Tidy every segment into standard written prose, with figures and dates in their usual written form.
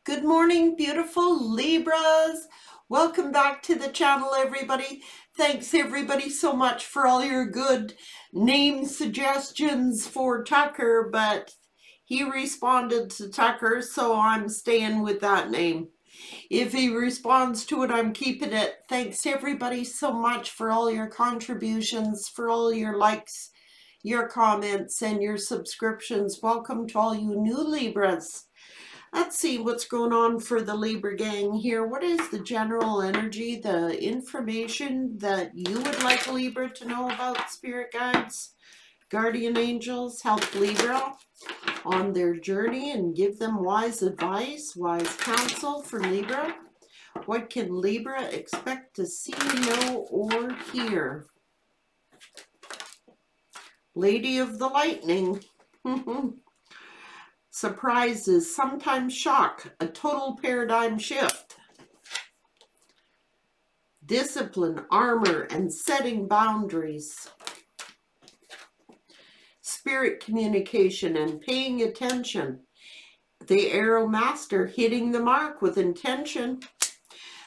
Good morning, beautiful Libras. Welcome back to the channel, everybody. Thanks, everybody, so much for all your good name suggestions for Tucker, but he responded to Tucker, so I'm staying with that name. If he responds to it, I'm keeping it. Thanks, everybody, so much for all your contributions, for all your likes, your comments, and your subscriptions. Welcome to all you new Libras. Let's see what's going on for the Libra gang here. What is the general energy, the information that you would like Libra to know about? Spirit guides, guardian angels, help Libra on their journey and give them wise advice, wise counsel for Libra. What can Libra expect to see, know, or hear? Lady of the Lightning. Surprises, sometimes shock, a total paradigm shift. Discipline, armor, and setting boundaries. Spirit communication and paying attention. The Arrow Master, hitting the mark with intention.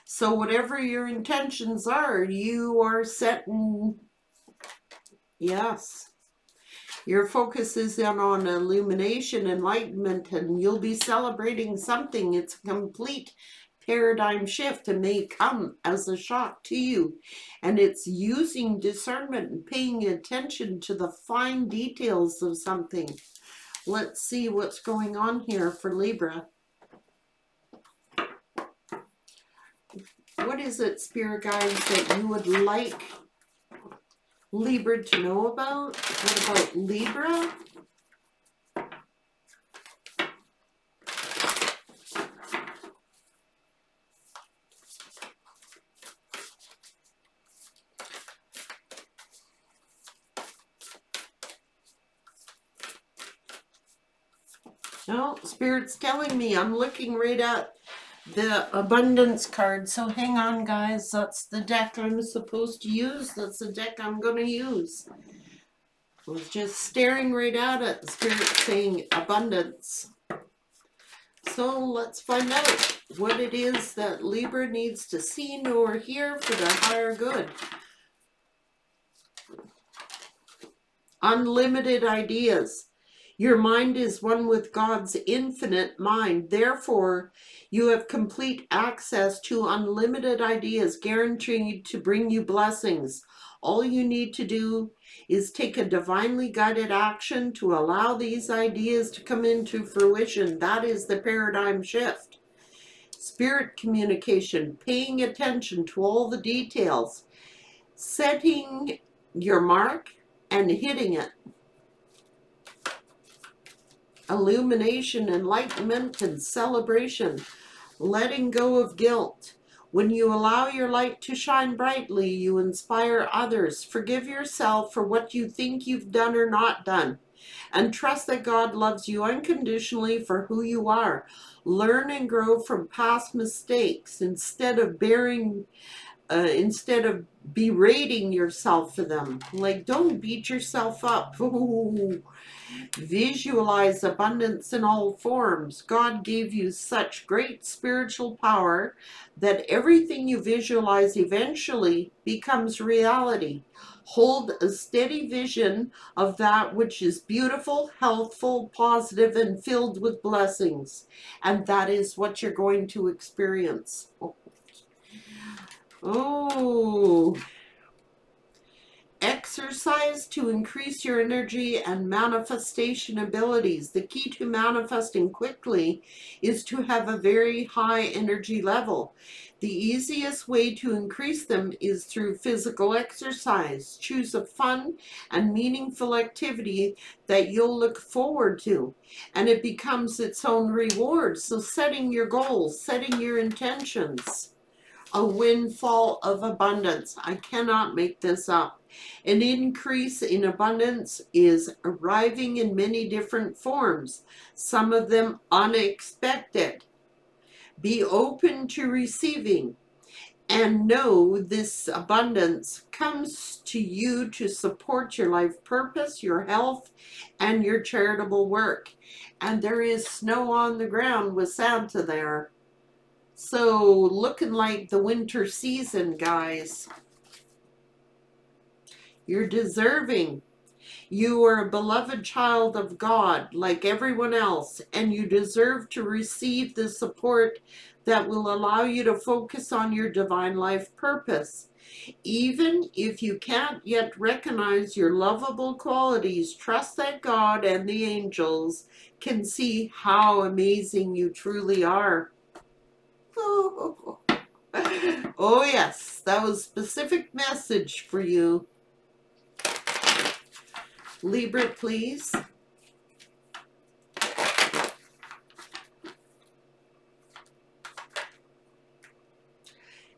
So whatever your intentions are, you are setting, yes. Your focus is on illumination, enlightenment, and you'll be celebrating something. It's a complete paradigm shift and may come as a shock to you. And it's using discernment and paying attention to the fine details of something. Let's see what's going on here for Libra. What is it, Spirit guides, that you would like Libra to know about? What about Libra? No, Spirit's telling me I'm looking right at the abundance card. So hang on, guys. That's the deck I'm supposed to use. That's the deck I'm going to use. I was just staring right at it. The Spirit saying abundance. So let's find out what it is that Libra needs to see, know, or hear for their higher good. Unlimited ideas. Your mind is one with God's infinite mind. Therefore, you have complete access to unlimited ideas guaranteed to bring you blessings. All you need to do is take a divinely guided action to allow these ideas to come into fruition. That is the paradigm shift. Spirit communication, paying attention to all the details, setting your mark and hitting it. Illumination, enlightenment, and celebration. Letting go of guilt. When you allow your light to shine brightly, you inspire others. Forgive yourself for what you think you've done or not done. And trust that God loves you unconditionally for who you are. Learn and grow from past mistakes instead of berating yourself for them. Like, don't beat yourself up. Ooh. Visualize abundance in all forms. God gave you such great spiritual power that everything you visualize eventually becomes reality. Hold a steady vision of that which is beautiful, healthful, positive, and filled with blessings. And that is what you're going to experience. Oh, exercise to increase your energy and manifestation abilities. The key to manifesting quickly is to have a very high energy level. The easiest way to increase them is through physical exercise. Choose a fun and meaningful activity that you'll look forward to, and it becomes its own reward. So setting your goals, setting your intentions. A windfall of abundance. I cannot make this up. An increase in abundance is arriving in many different forms, some of them unexpected. Be open to receiving and know this abundance comes to you to support your life purpose, your health, and your charitable work. And there is snow on the ground with Santa there. So looking like the winter season, guys. You're deserving. You are a beloved child of God like everyone else, and you deserve to receive the support that will allow you to focus on your divine life purpose. Even if you can't yet recognize your lovable qualities, trust that God and the angels can see how amazing you truly are. Oh, oh yes, that was a specific message for you. Libra, please.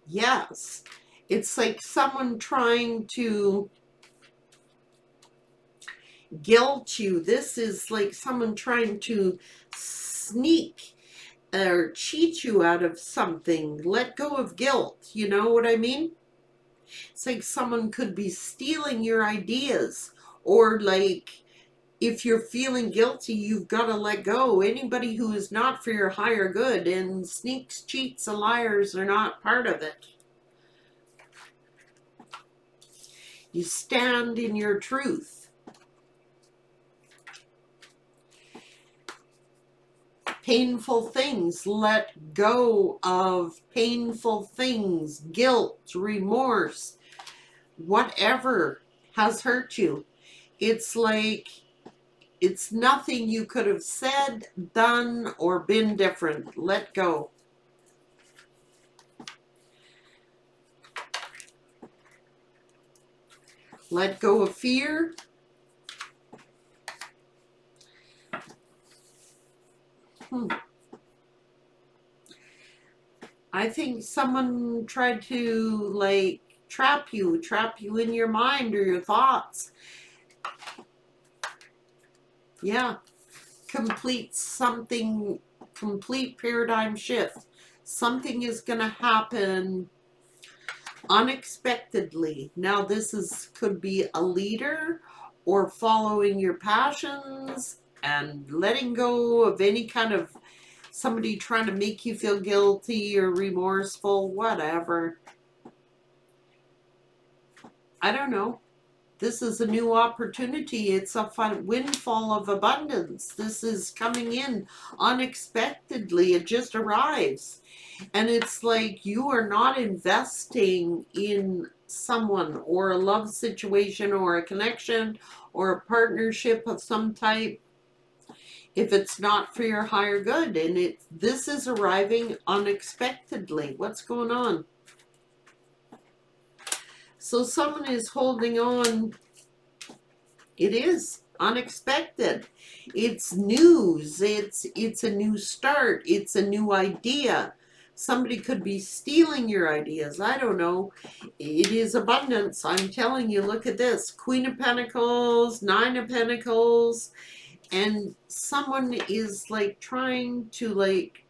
Yes, it's like someone trying to guilt you. This is like someone trying to sneak or cheat you out of something. Let go of guilt. You know what I mean? It's like someone could be stealing your ideas, or like if you're feeling guilty, you've got to let go. Anybody who is not for your higher good, and sneaks, cheats, and liars are not part of it. You stand in your truth. Painful things, let go of painful things, guilt, remorse, whatever has hurt you. It's like it's nothing you could have said, done, or been different. Let go. Let go of fear. I think someone tried to like trap you in your mind or your thoughts. Yeah. Complete paradigm shift. Something is going to happen unexpectedly. Now this could be a leader, or following your passions and letting go of any kind of somebody trying to make you feel guilty or remorseful, whatever. I don't know. This is a new opportunity. It's a windfall of abundance. This is coming in unexpectedly. It just arrives. And it's like you are not investing in someone or a love situation or a connection or a partnership of some type if it's not for your higher good. And this is arriving unexpectedly. What's going on? So someone is holding on. It is unexpected. It's news. It's a new start. It's a new idea. Somebody could be stealing your ideas. I don't know. It is abundance. I'm telling you, look at this. Queen of Pentacles, Nine of Pentacles, and someone is like trying to like,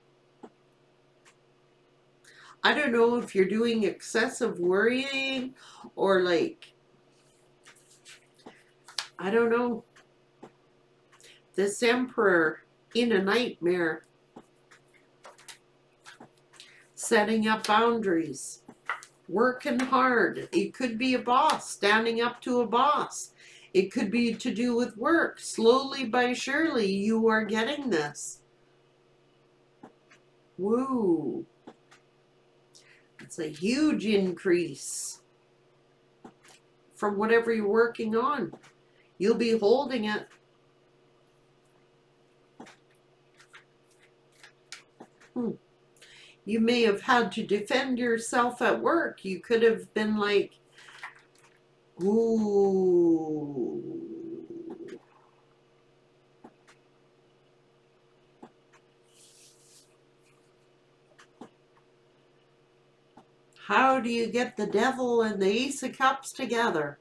I don't know if you're doing excessive worrying or like, I don't know. This Emperor in a nightmare. Setting up boundaries. Working hard. It could be a boss. Standing up to a boss. It could be to do with work. Slowly but surely you are getting this. Woo. It's a huge increase from whatever you're working on. You'll be holding it. You may have had to defend yourself at work. You could have been like, ooh. How do you get the Devil and the Ace of Cups together?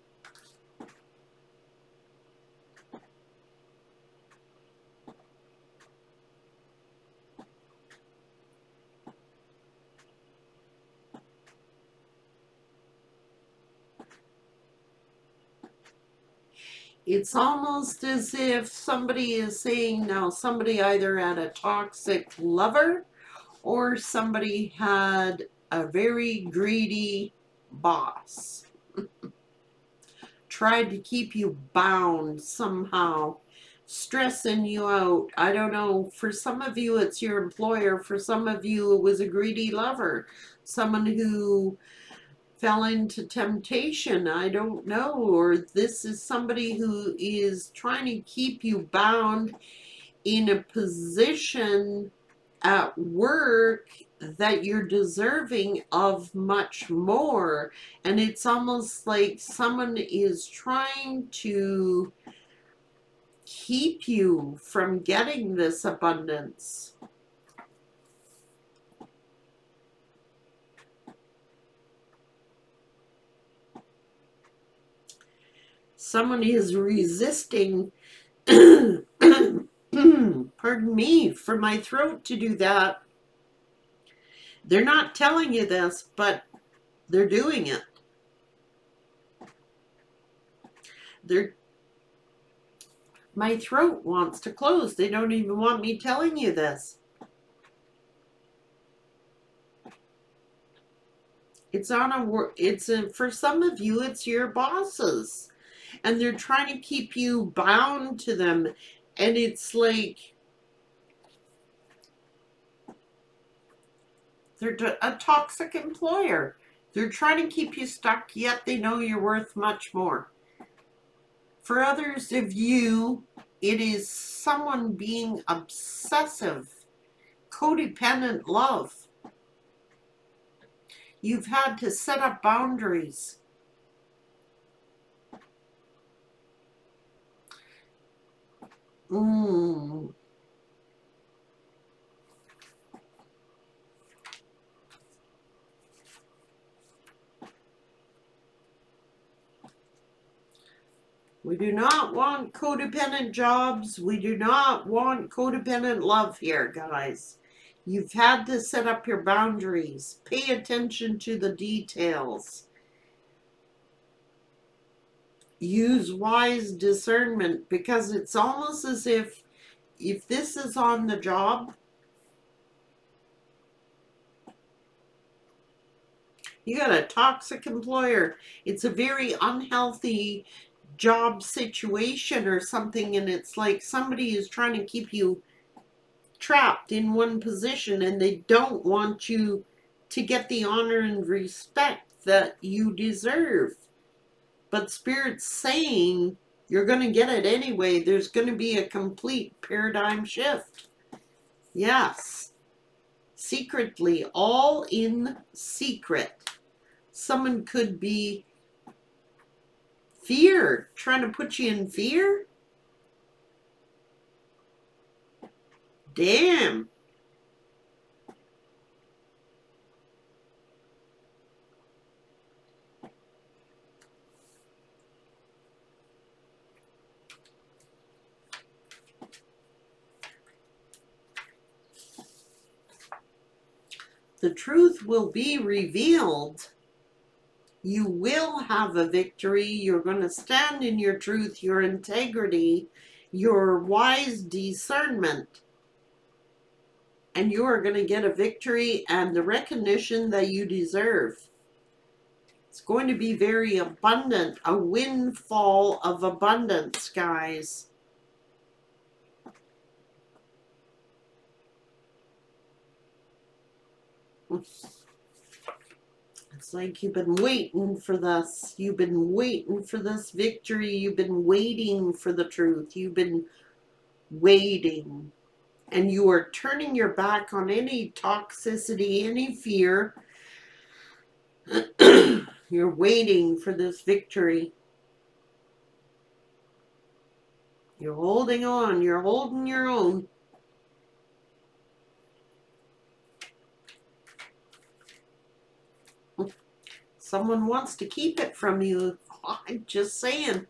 It's almost as if somebody is saying now somebody either had a toxic lover or somebody had a very greedy boss. Tried to keep you bound somehow, stressing you out. I don't know. For some of you, it's your employer. For some of you, it was a greedy lover. Someone who fell into temptation, I don't know, or this is somebody who is trying to keep you bound in a position at work that you're deserving of much more. And it's almost like someone is trying to keep you from getting this abundance. Someone is resisting, pardon me, for my throat to do that. They're not telling you this, but they're doing it. My throat wants to close. They don't even want me telling you this. For some of you, it's your bosses. And they're trying to keep you bound to them. And it's like they're a toxic employer. They're trying to keep you stuck, yet they know you're worth much more. For others of you, it is someone being obsessive, codependent love. You've had to set up boundaries. We do not want codependent jobs. We do not want codependent love here, guys. You've had to set up your boundaries. Pay attention to the details. Use wise discernment, because it's almost as if this is on the job, you got a toxic employer. It's a very unhealthy job situation or something, and it's like somebody is trying to keep you trapped in one position, and they don't want you to get the honor and respect that you deserve. But Spirit's saying you're going to get it anyway. There's going to be a complete paradigm shift. Yes. Secretly, all in secret. Someone could be fear, trying to put you in fear. Damn. The truth will be revealed. You will have a victory. You're going to stand in your truth, your integrity, your wise discernment. And you are going to get a victory and the recognition that you deserve. It's going to be very abundant. A windfall of abundance, guys. It's like you've been waiting for this. You've been waiting for this victory. You've been waiting for the truth. You've been waiting. And you are turning your back on any toxicity, any fear. You're waiting for this victory. You're holding on. You're holding your own. Someone wants to keep it from you. I'm just saying.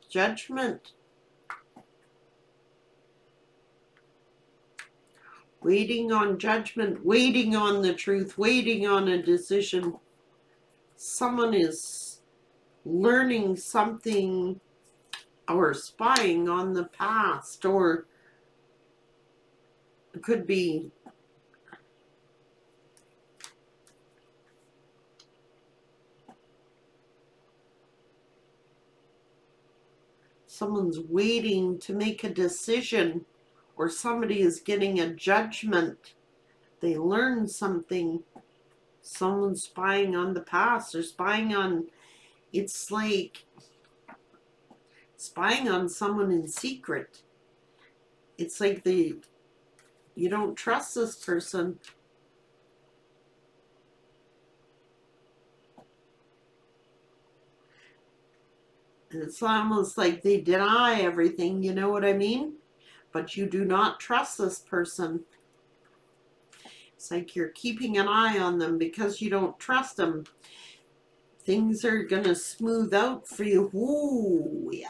Judgment. Waiting on judgment, waiting on the truth, waiting on a decision. Someone is learning something or spying on the past, or it could be someone's waiting to make a decision, or somebody is getting a judgment. They learn something. Someone's spying on the past, or spying on, it's like spying on someone in secret. It's like you don't trust this person. It's almost like they deny everything, you know what I mean? But you do not trust this person. It's like you're keeping an eye on them because you don't trust them. Things are going to smooth out for you. Ooh, yeah.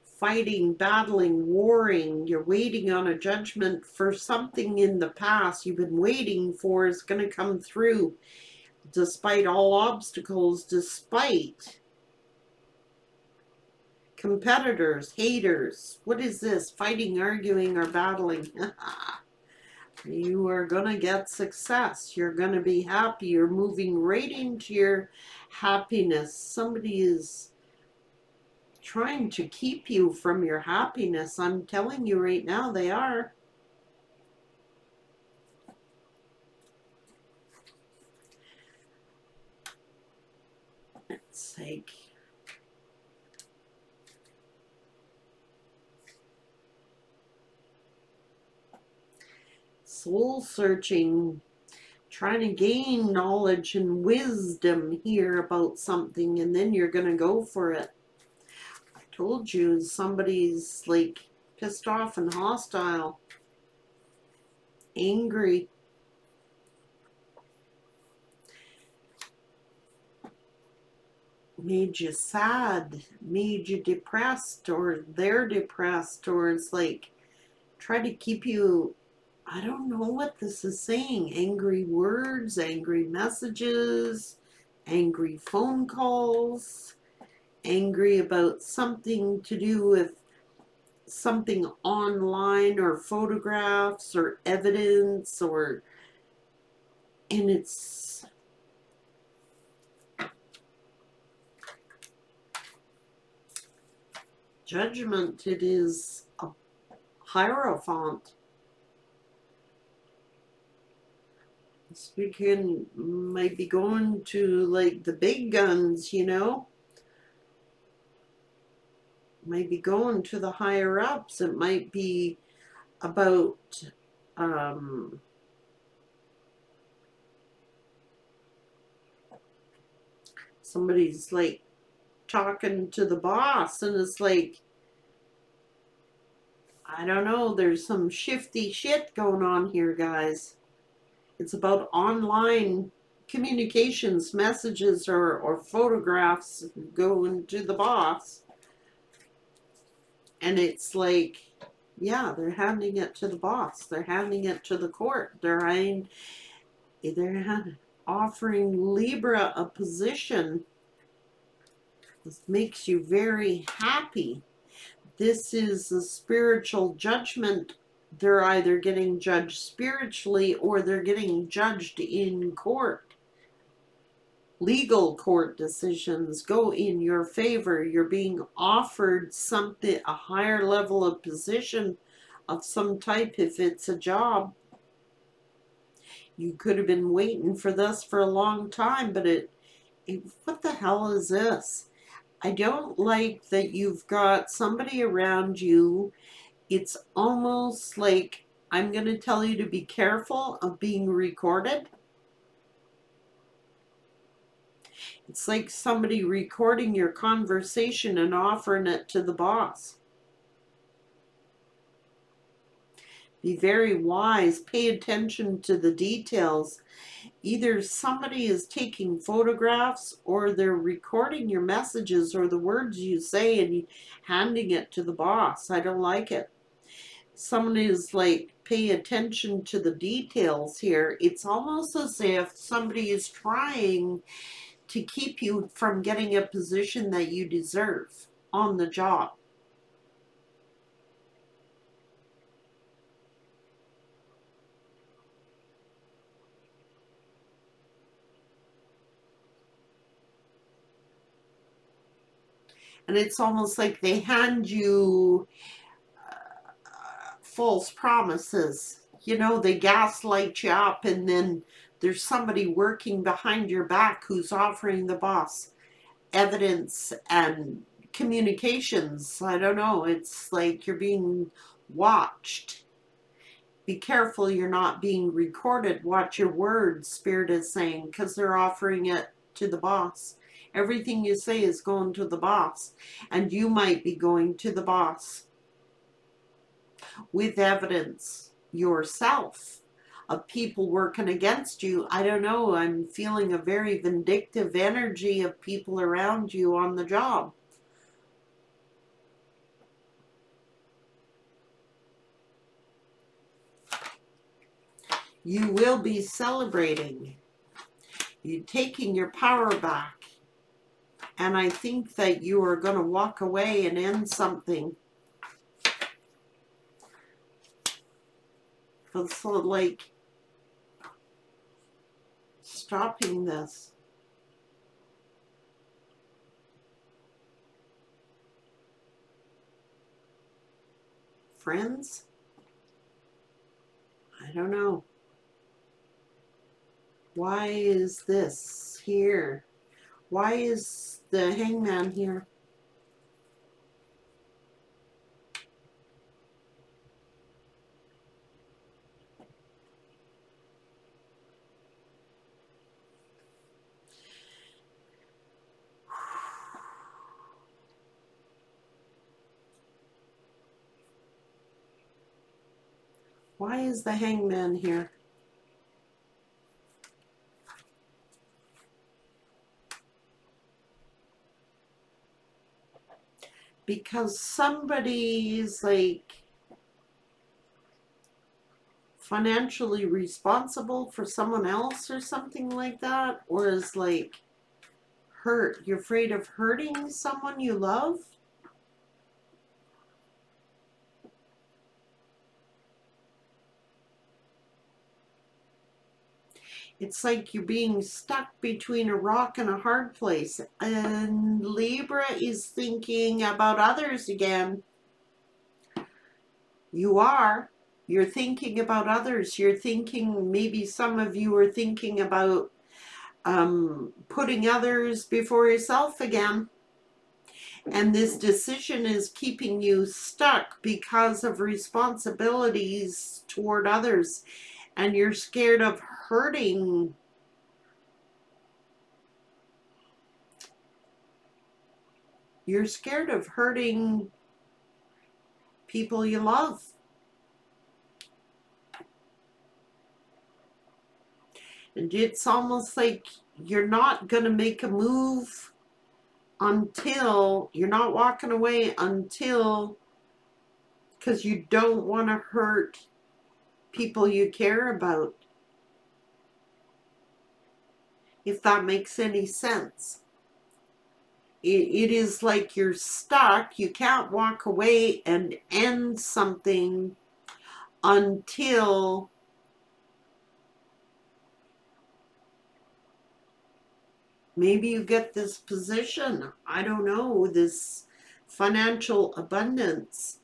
Fighting, battling, warring. You're waiting on a judgment for something in the past you've been waiting for is going to come through, despite all obstacles, despite competitors, haters. What is this? Fighting, arguing, or battling. You are going to get success. You're going to be happy. You're moving right into your happiness. Somebody is trying to keep you from your happiness. I'm telling you right now, they are. It's like soul searching, trying to gain knowledge and wisdom here about something, and then you're going to go for it. I told you, somebody's like pissed off and hostile, angry. Made you sad, made you depressed, or they're depressed, or it's like try to keep you, I don't know what this is saying. Angry words, angry messages, angry phone calls, angry about something to do with something online, or photographs, or evidence, or, and it's judgment. It is a hierophant. Speaking, might be going to like the big guns, you know. Might be going to the higher ups. It might be about somebody's like talking to the boss, and it's like, I don't know, there's some shifty shit going on here, guys. It's about online communications, messages, or photographs going to the boss. And it's like, yeah, they're handing it to the boss. They're handing it to the court. They're offering Libra a position. This makes you very happy. This is a spiritual judgment. They're either getting judged spiritually, or they're getting judged in court. Legal court decisions go in your favor. You're being offered something, a higher level of position of some type, if it's a job. You could have been waiting for this for a long time, but what the hell is this? I don't like that you've got somebody around you. It's almost like, I'm going to tell you to be careful of being recorded. It's like somebody recording your conversation and offering it to the boss. Be very wise. Pay attention to the details. Either somebody is taking photographs or they're recording your messages or the words you say and handing it to the boss. I don't like it. Someone is like, pay attention to the details here. It's almost as if somebody is trying to keep you from getting a position that you deserve on the job. And it's almost like they hand you false promises. You know, they gaslight you up, and then there's somebody working behind your back who's offering the boss evidence and communications. I don't know. It's like you're being watched. Be careful you're not being recorded. Watch your words, Spirit is saying, because they're offering it to the boss. Everything you say is going to the boss, and you might be going to the boss with evidence yourself of people working against you. I don't know. I'm feeling a very vindictive energy of people around you on the job. You will be celebrating. You're taking your power back. And I think that you are going to walk away and end something. It's like stopping this. Friends? I don't know. Why is this here? Why is the Hangman here? Why is the Hangman here? Because somebody's like financially responsible for someone else or something like that, or is like hurt. You're afraid of hurting someone you love? It's like you're being stuck between a rock and a hard place. And Libra is thinking about others again. You are. You're thinking about others. You're thinking, maybe some of you are thinking about putting others before yourself again. And this decision is keeping you stuck because of responsibilities toward others. And you're scared of hurting. You're scared of hurting people you love. And it's almost like you're not going to make a move until, you're not walking away until, because you don't want to hurt people you care about. If that makes any sense. It is like you're stuck. You can't walk away and end something until maybe you get this position. I don't know, this financial abundance.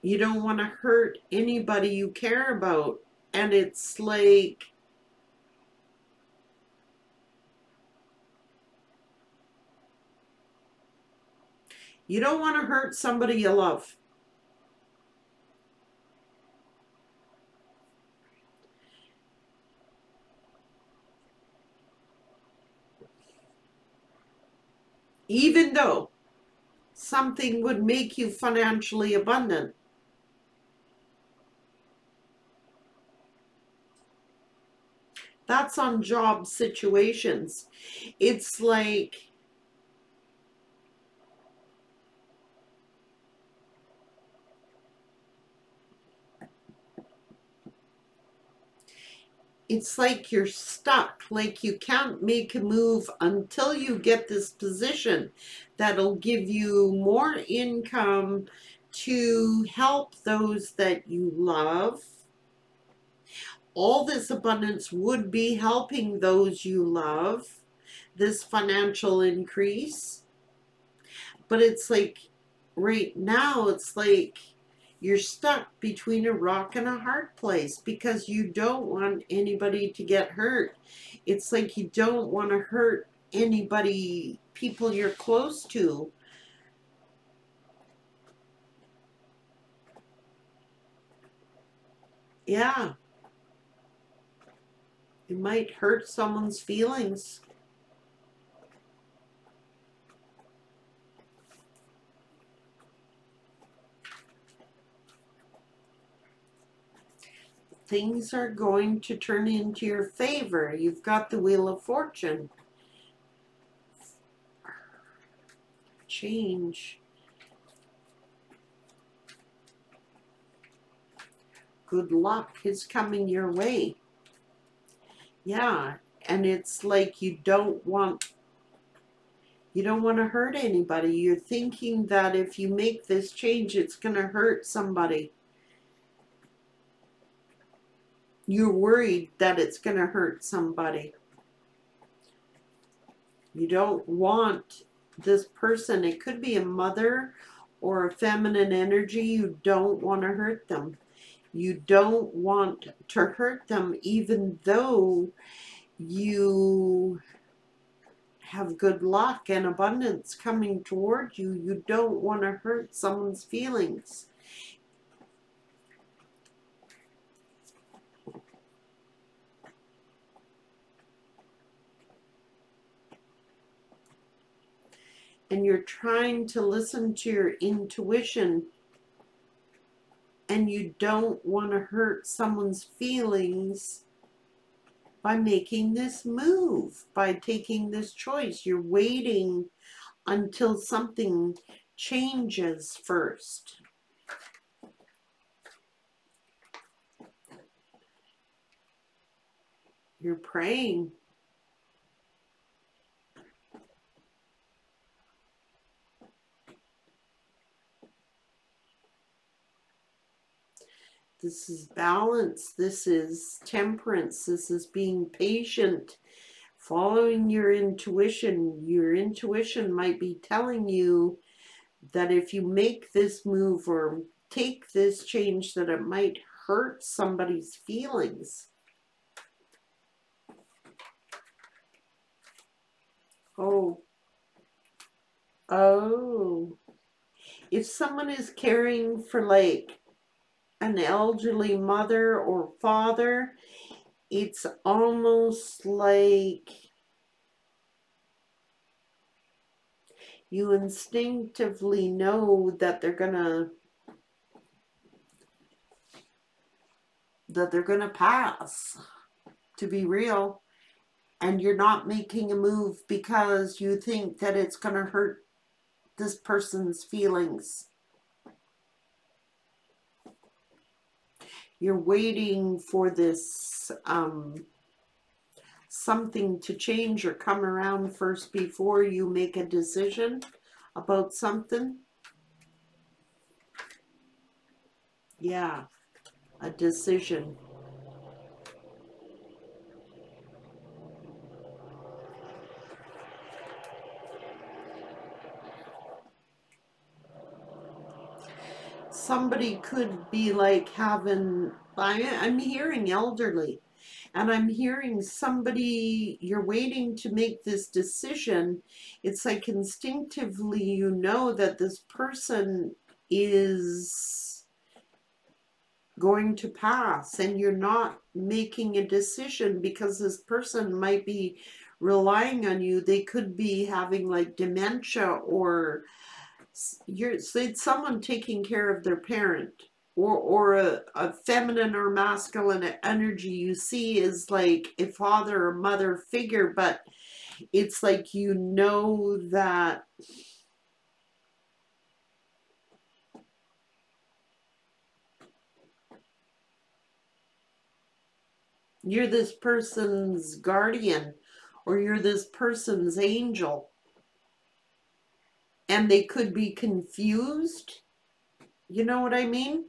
You don't want to hurt anybody you care about. And it's like, you don't want to hurt somebody you love. Even though something would make you financially abundant. That's on job situations. It's like you're stuck, like you can't make a move until you get this position that'll give you more income to help those that you love. All this abundance would be helping those you love, this financial increase. But it's like right now, it's like you're stuck between a rock and a hard place because you don't want anybody to get hurt. It's like you don't want to hurt anybody, people you're close to. Yeah. It might hurt someone's feelings. Things are going to turn into your favor. You've got the Wheel of Fortune. Change. Good luck is coming your way. Yeah, and it's like you don't want to hurt anybody. You're thinking that if you make this change, it's going to hurt somebody. You're worried that it's going to hurt somebody. You don't want this person, it could be a mother or a feminine energy, you don't want to hurt them. You don't want to hurt them even though you have good luck and abundance coming toward you. You don't want to hurt someone's feelings. And you're trying to listen to your intuition, and you don't want to hurt someone's feelings by making this move, by taking this choice. You're waiting until something changes first. You're praying. This is balance. This is temperance. This is being patient, following your intuition. Your intuition might be telling you that if you make this move or take this change, that it might hurt somebody's feelings. Oh. If someone is caring for like an elderly mother or father, it's almost like you instinctively know that they're gonna pass, to be real, and you're not making a move because you think that it's gonna hurt this person's feelings. You're waiting for this something to change or come around first before you make a decision about something. Yeah, a decision. Somebody could be like having, I'm hearing elderly, and I'm hearing somebody, you're waiting to make this decision. It's like instinctively you know that this person is going to pass, and you're not making a decision because this person might be relying on you. They could be having like dementia, or it's someone taking care of their parent or a feminine or masculine energy you see is like a father or mother figure, but it's like you know that you're this person's guardian or you're this person's angel. And they could be confused. You know what I mean?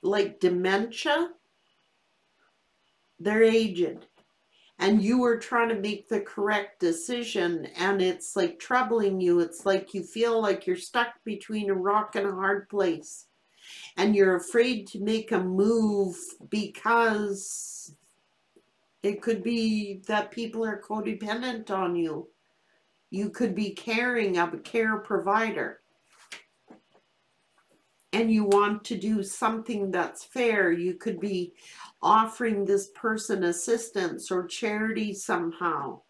Like dementia. They're aged. And you were trying to make the correct decision and it's like troubling you. It's like you feel like you're stuck between a rock and a hard place. And you're afraid to make a move because it could be that people are codependent on you. You could be caring of a care provider. And you want to do something that's fair. You could be offering this person assistance or charity somehow.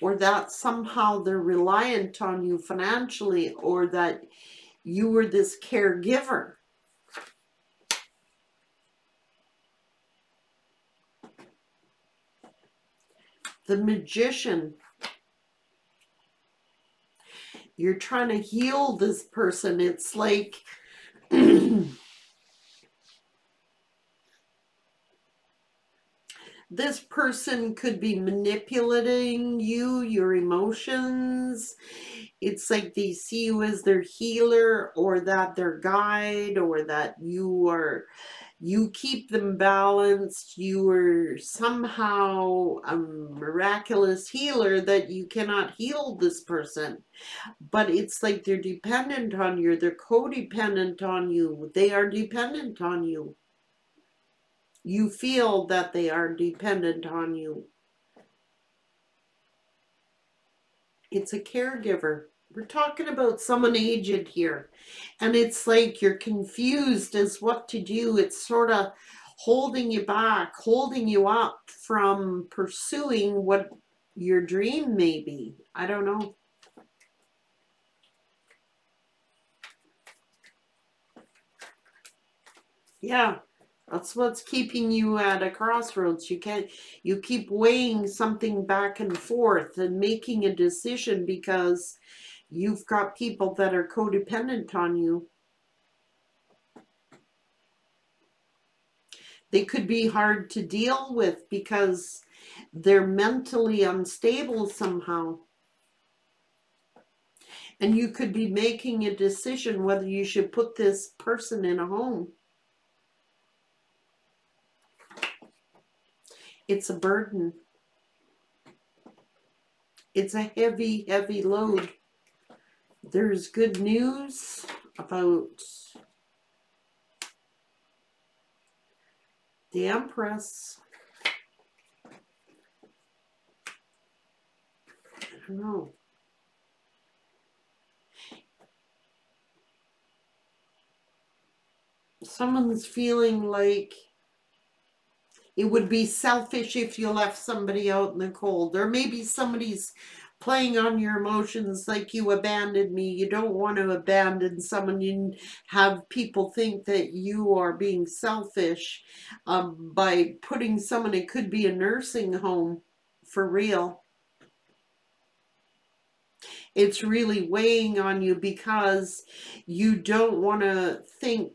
Or that somehow they're reliant on you financially, or that you were this caregiver. The Magician. You're trying to heal this person. It's like this person could be manipulating you, your emotions. It's like they see you as their healer or that their guide, or that you keep them balanced. You are somehow a miraculous healer, that you cannot heal this person. But it's like they're dependent on you. They're codependent on you. They are dependent on you. You feel that they are dependent on you. It's a caregiver. We're talking about someone aged here. And it's like you're confused as what to do. It's sort of holding you back, holding you up from pursuing what your dream may be. I don't know. Yeah. That's what's keeping you at a crossroads. You keep weighing something back and forth and making a decision because you've got people that are codependent on you. They could be hard to deal with because they're mentally unstable somehow. And you could be making a decision whether you should put this person in a home. It's a burden. It's a heavy, heavy load. There's good news about the Empress. I don't know. Someone's feeling like it would be selfish if you left somebody out in the cold. Or maybe somebody's playing on your emotions like you abandoned me. You don't want to abandon someone. You have people think that you are being selfish by putting someone, it could be a nursing home for real. It's really weighing on you because you don't want to think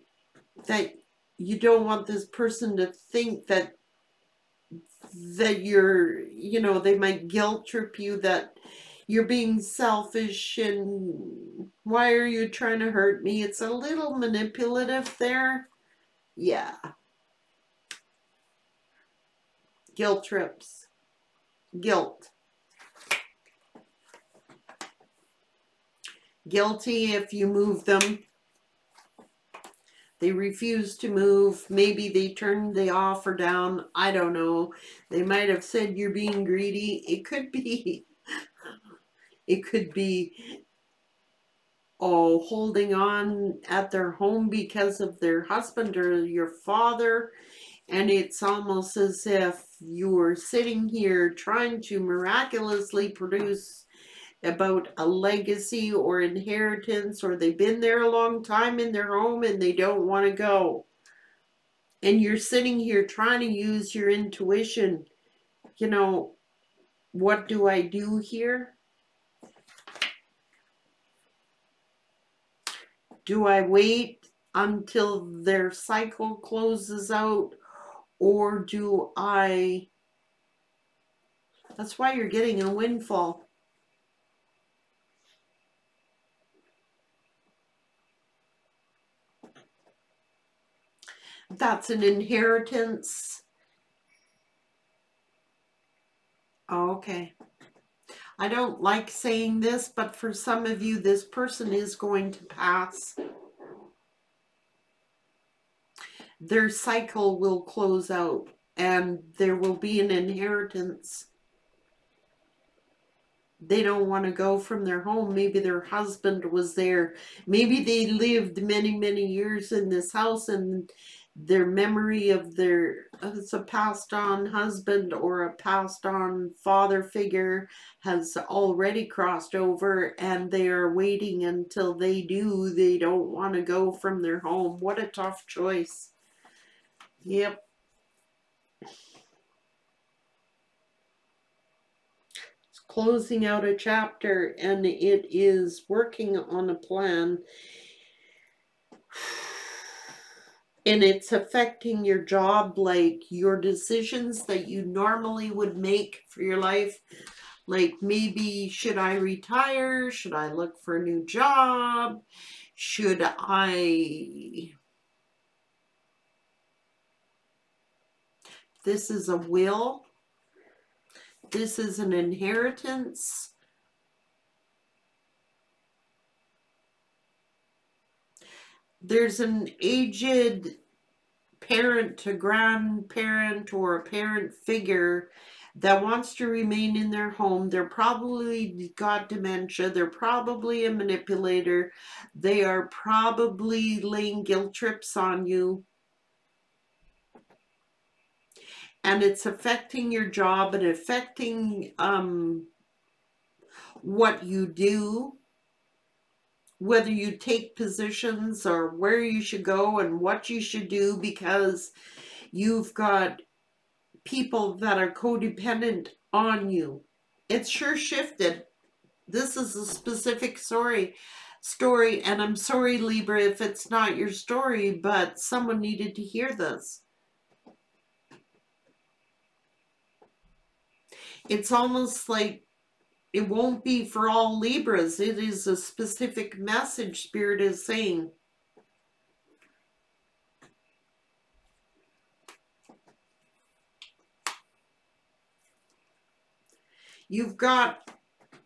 that, you don't want this person to think that you're, you know, they might guilt trip you that you're being selfish and why are you trying to hurt me? It's a little manipulative there. Yeah. Guilt trips. Guilt. Guilty if you move them. They refuse to move. Maybe they turned the offer down. I don't know. They might have said you're being greedy. It could be. It could be, oh, holding on at their home because of their husband or your father. And it's almost as if you were sitting here trying to miraculously produce about a legacy or inheritance, or they've been there a long time in their home and they don't want to go. And you're sitting here trying to use your intuition. You know, what do I do here? Do I wait until their cycle closes out, or do I... That's why you're getting a windfall. That's an inheritance. Oh, okay. I don't like saying this, but for some of you, this person is going to pass. Their cycle will close out and there will be an inheritance. They don't want to go from their home. Maybe their husband was there. Maybe they lived many, many years in this house, and their memory of their, it's a passed on husband or a passed on father figure has already crossed over, and they are waiting until they do. They don't want to go from their home. What a tough choice. Yep. Closing out a chapter, and it is working on a plan, and it's affecting your job, like your decisions that you normally would make for your life. Like, maybe, should I retire? Should I look for a new job? Should I... This is a will. This is an inheritance. There's an aged parent to grandparent or a parent figure that wants to remain in their home. They're probably got dementia. They're probably a manipulator. They are probably laying guilt trips on you. And it's affecting your job and affecting what you do, whether you take positions or where you should go and what you should do, because you've got people that are codependent on you. It's sure shifted. This is a specific story, and I'm sorry, Libra, if it's not your story, but someone needed to hear this. It's almost like it won't be for all Libras. It is a specific message Spirit is saying. You've got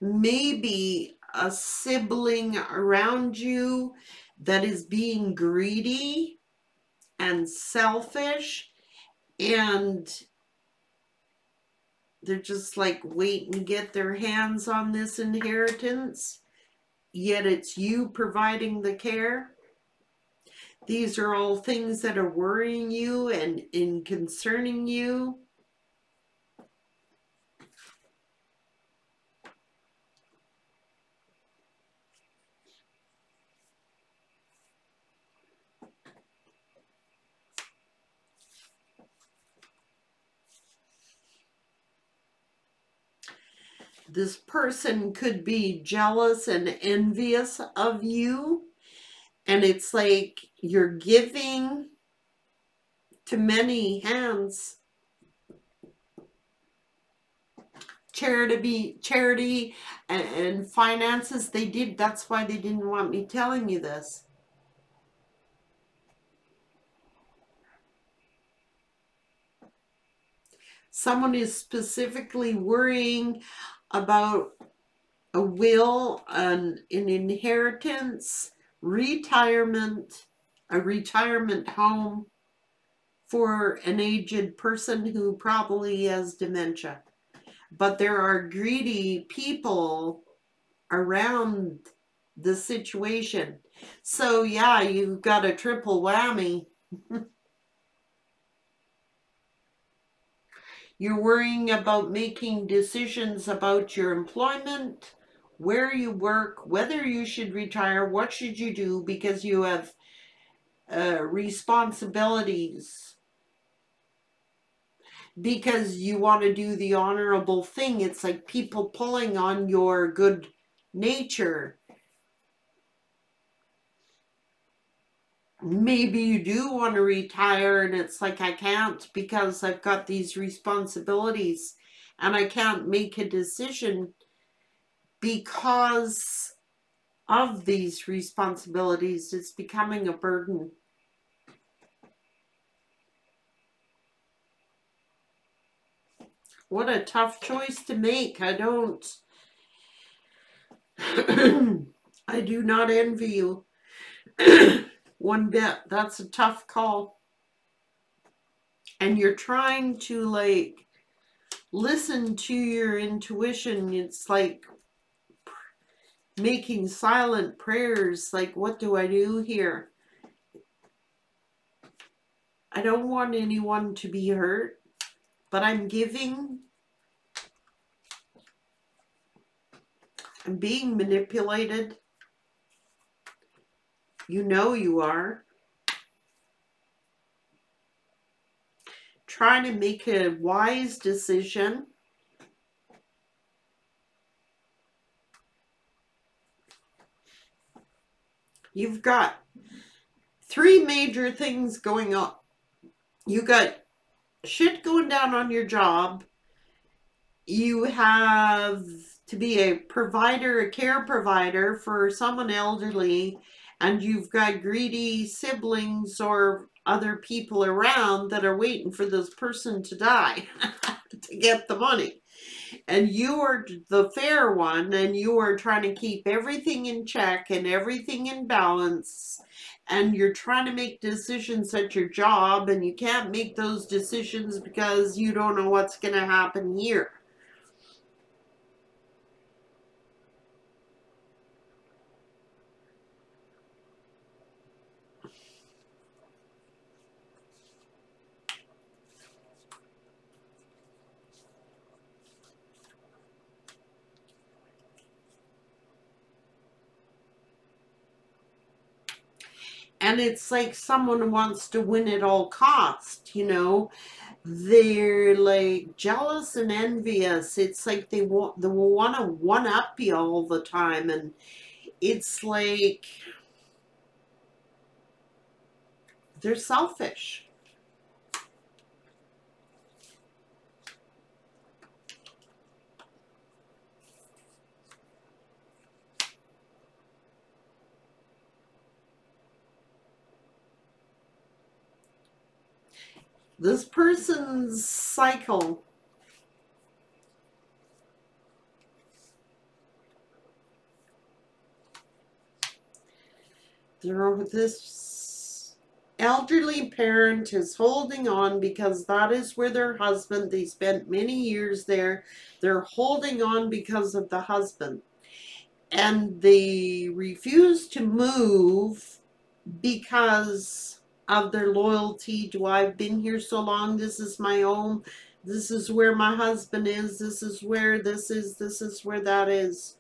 maybe a sibling around you that is being greedy and selfish, and they're just like waiting to get their hands on this inheritance, yet it's you providing the care. These are all things that are worrying you and concerning you. This person could be jealous and envious of you. And it's like you're giving to many hands. Charity and finances, they did. That's why they didn't want me telling you this. Someone is specifically worrying about a will, an inheritance, retirement, a retirement home for an aged person who probably has dementia. But there are greedy people around the situation. So yeah, you've got a triple whammy. You're worrying about making decisions about your employment where you work, whether you should retire, what should you do, because you have responsibilities, because you want to do the honorable thing. It's like people pulling on your good nature. Maybe you do want to retire and it's like, I can't because I've got these responsibilities and I can't make a decision because of these responsibilities. It's becoming a burden. What a tough choice to make. I do not envy you one bit. That's a tough call. And you're trying to like listen to your intuition. It's like making silent prayers. Like, what do I do here? I don't want anyone to be hurt, but I'm giving. I'm being manipulated. You know you are. Trying to make a wise decision. You've got 3 major things going on. You got shit going down on your job. You have to be a provider, a care provider for someone elderly, and you've got greedy siblings or other people around that are waiting for this person to die to get the money. And you are the fair one, and you are trying to keep everything in check and everything in balance, and you're trying to make decisions at your job, and you can't make those decisions because you don't know what's going to happen here. And it's like someone wants to win at all cost, you know. They're like jealous and envious. It's like they want to one up you all the time, and it's like they're selfish. This person's cycle, this elderly parent is holding on because that is where their husband, they spent many years there. They're holding on because of the husband. And they refuse to move because of their loyalty to, I've been here so long, this is my home, this is where my husband is, this is where this is where that is.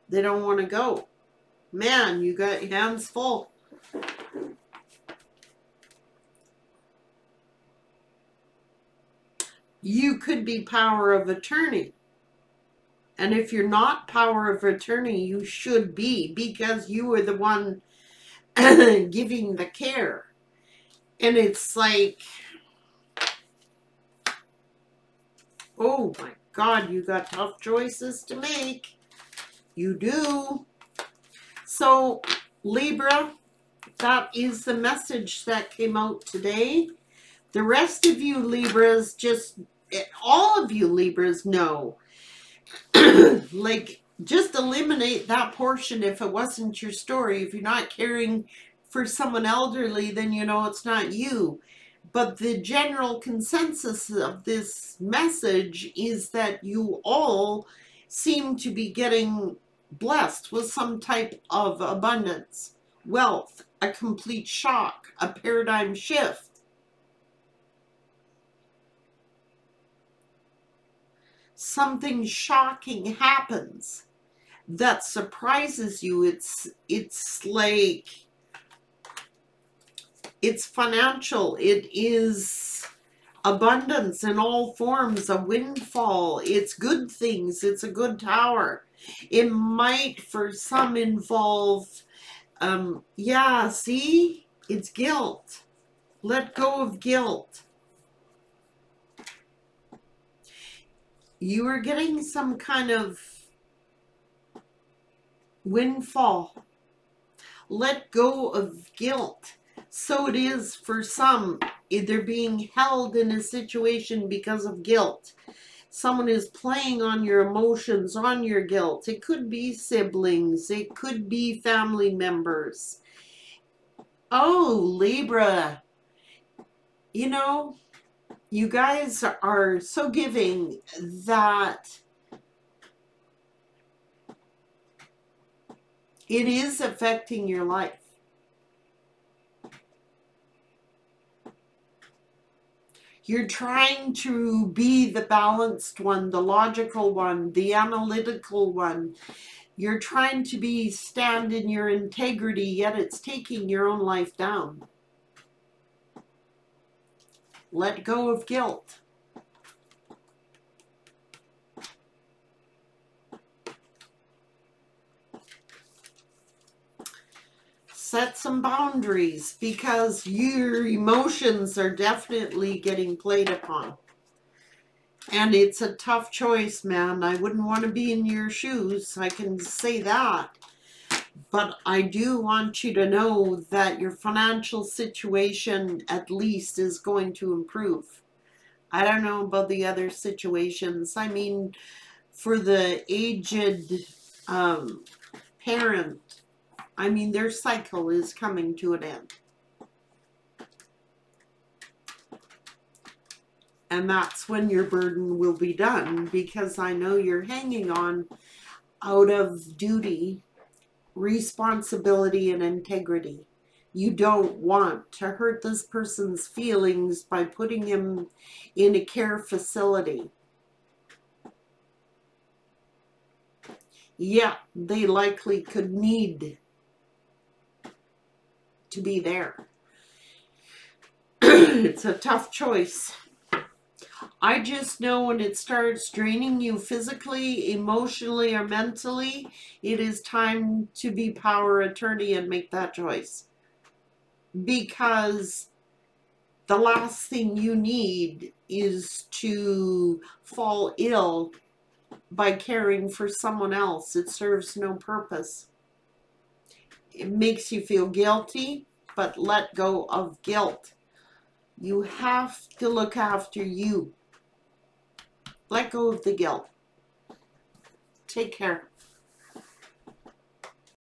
They don't want to go. Man, you got your hands full. You could be power of attorney. And if you're not power of attorney, you should be, because you are the one giving the care. And it's like, oh my God, you got tough choices to make. You do. So, Libra, that is the message that came out today. The rest of you Libras, just, all of you Libras know. Like, just eliminate that portion if it wasn't your story. If you're not caring for someone elderly, then you know it's not you. But the general consensus of this message is that you all seem to be getting blessed with some type of abundance, wealth, a complete shock, a paradigm shift. something shocking happens that surprises you. It's like, it's financial. It is abundance in all forms, a windfall. It's good things. It's a good tower. It might for some involve, yeah, see, it's guilt. Let go of guilt. You are getting some kind of windfall. Let go of guilt. So it is for some, they're being held in a situation because of guilt. Someone is playing on your emotions, on your guilt. It could be siblings. It could be family members. Oh, Libra. You know, you guys are so giving that it is affecting your life. You're trying to be the balanced one, the logical one, the analytical one. You're trying to stand in your integrity, yet it's taking your own life down. Let go of guilt. Set some boundaries, because your emotions are definitely getting played upon. And it's a tough choice, man. I wouldn't want to be in your shoes. I can say that. But I do want you to know that your financial situation at least is going to improve. I don't know about the other situations. I mean, for the aged parent, I mean, their cycle is coming to an end. And that's when your burden will be done, because I know you're hanging on out of duty, responsibility, and integrity. You don't want to hurt this person's feelings by putting him in a care facility. Yeah, they likely could need to be there. It's a tough choice. I just know when it starts draining you physically, emotionally, or mentally, it is time to be power attorney and make that choice. Because the last thing you need is to fall ill by caring for someone else. It serves no purpose. It makes you feel guilty, but let go of guilt. You have to look after you. Let go of the guilt. Take care.